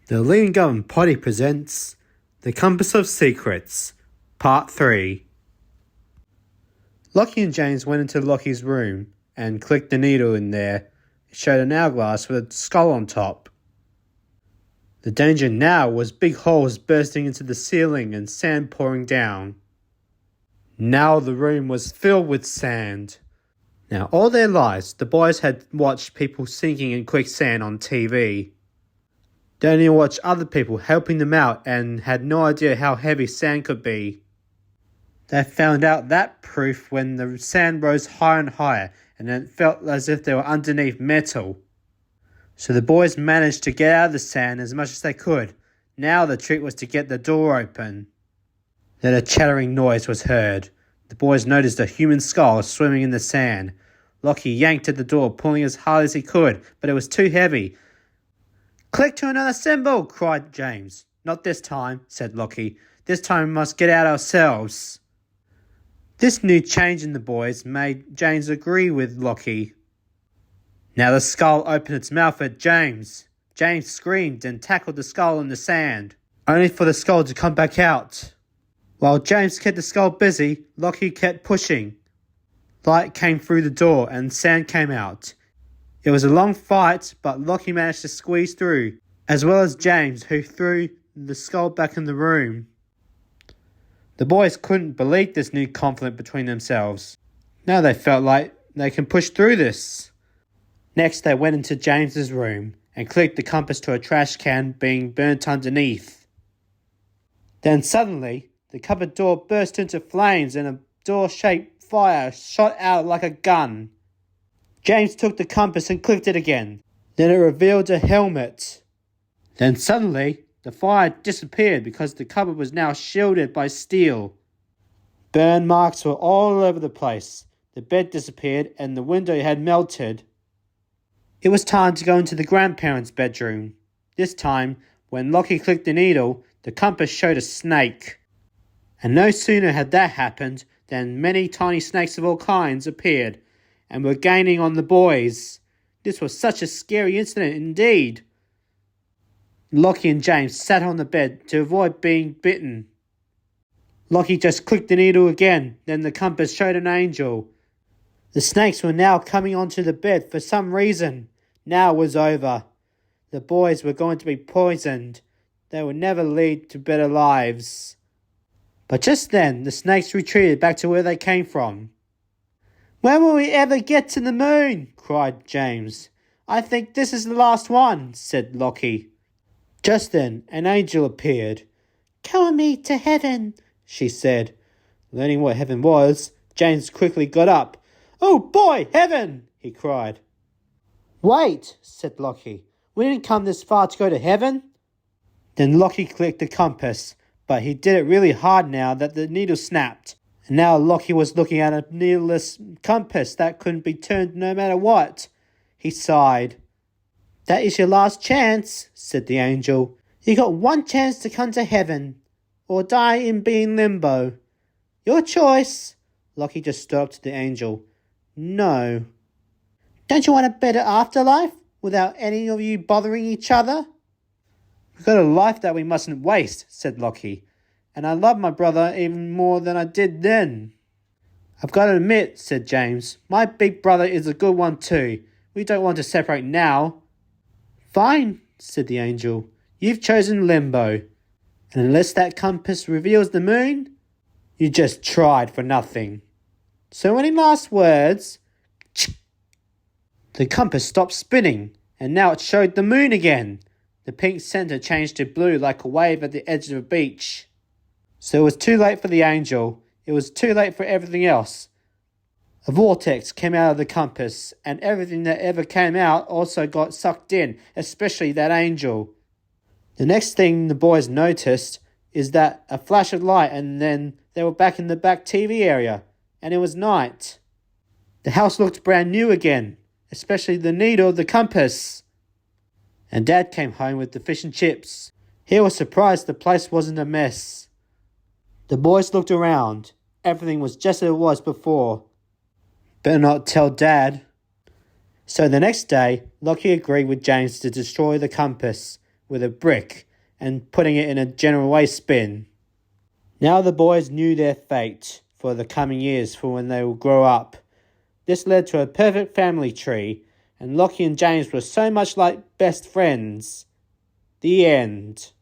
The Lean Government Party presents The Compass of Secrets, Part 3. Lachy and James went into Lachy's room and clicked the needle in there. It showed an hourglass with a skull on top. The danger now was big holes bursting into the ceiling and sand pouring down. Now the room was filled with sand. Now all their lives, the boys had watched people sinking in quicksand on TV. They only watched other people helping them out and had no idea how heavy sand could be. They found out that proof when the sand rose higher and higher and it felt as if they were underneath metal. So the boys managed to get out of the sand as much as they could. Now the trick was to get the door open. Then a chattering noise was heard. The boys noticed a human skull swimming in the sand. Lachy yanked at the door, pulling as hard as he could, but it was too heavy. "Click to another symbol," cried James. "Not this time," said Lachy. "This time we must get out ourselves." This new change in the boys made James agree with Lachy. Now the skull opened its mouth at James. James screamed and tackled the skull in the sand, only for the skull to come back out. While James kept the skull busy, Lachy kept pushing. Light came through the door and sand came out. It was a long fight, but Lachy managed to squeeze through, as well as James, who threw the skull back in the room. The boys couldn't believe this new conflict between themselves. Now they felt like they can push through this. Next they went into James's room and clicked the compass to a trash can being burnt underneath. Then suddenly, the cupboard door burst into flames and a door-shaped fire shot out like a gun. James took the compass and clicked it again. Then it revealed a helmet. Then suddenly, the fire disappeared because the cupboard was now shielded by steel. Burn marks were all over the place. The bed disappeared and the window had melted. It was time to go into the grandparents' bedroom. This time, when Lachy clicked the needle, the compass showed a snake. And no sooner had that happened than many tiny snakes of all kinds appeared and were gaining on the boys. This was such a scary incident indeed. Lachy and James sat on the bed to avoid being bitten. Lachy just clicked the needle again, then the compass showed an angel. The snakes were now coming onto the bed for some reason. Now it was over. The boys were going to be poisoned. They would never lead to better lives. But just then, the snakes retreated back to where they came from. "When will we ever get to the moon?" cried James. "I think this is the last one," said Lachy. Just then, an angel appeared. "Come with me to heaven," she said. Learning what heaven was, James quickly got up. "Oh boy, heaven!" he cried. "Wait," said Lachy. "We didn't come this far to go to heaven." Then Lachy clicked the compass, but he did it really hard now that the needle snapped. And now Lachy was looking at a needleless compass that couldn't be turned no matter what. He sighed. "That is your last chance," said the angel. "You got one chance to come to heaven, or die in being limbo. Your choice." Lachy just stood up to the angel. "No." "Don't you want a better afterlife, without any of you bothering each other?" "We've got a life that we mustn't waste," said Lachy. "And I love my brother even more than I did then." "I've got to admit," said James, "my big brother is a good one too. We don't want to separate now." "Fine," said the angel. "You've chosen limbo. And unless that compass reveals the moon, you just tried for nothing. So any last words?" The compass stopped spinning, and now it showed the moon again. The pink center changed to blue like a wave at the edge of a beach. So it was too late for the angel. It was too late for everything else. A vortex came out of the compass, and everything that ever came out also got sucked in, especially that angel. The next thing the boys noticed is that a flash of light, and then they were back in the back TV area, and it was night. The house looked brand new again, especially the needle of the compass. And Dad came home with the fish and chips. He was surprised the place wasn't a mess. The boys looked around. Everything was just as it was before. Better not tell Dad. So the next day, Lachy agreed with James to destroy the compass. with a brick and putting it in a general waste bin. Now the boys knew their fate for the coming years for when they will grow up. This led to a perfect family tree, and Lachy and James were so much like best friends. The end.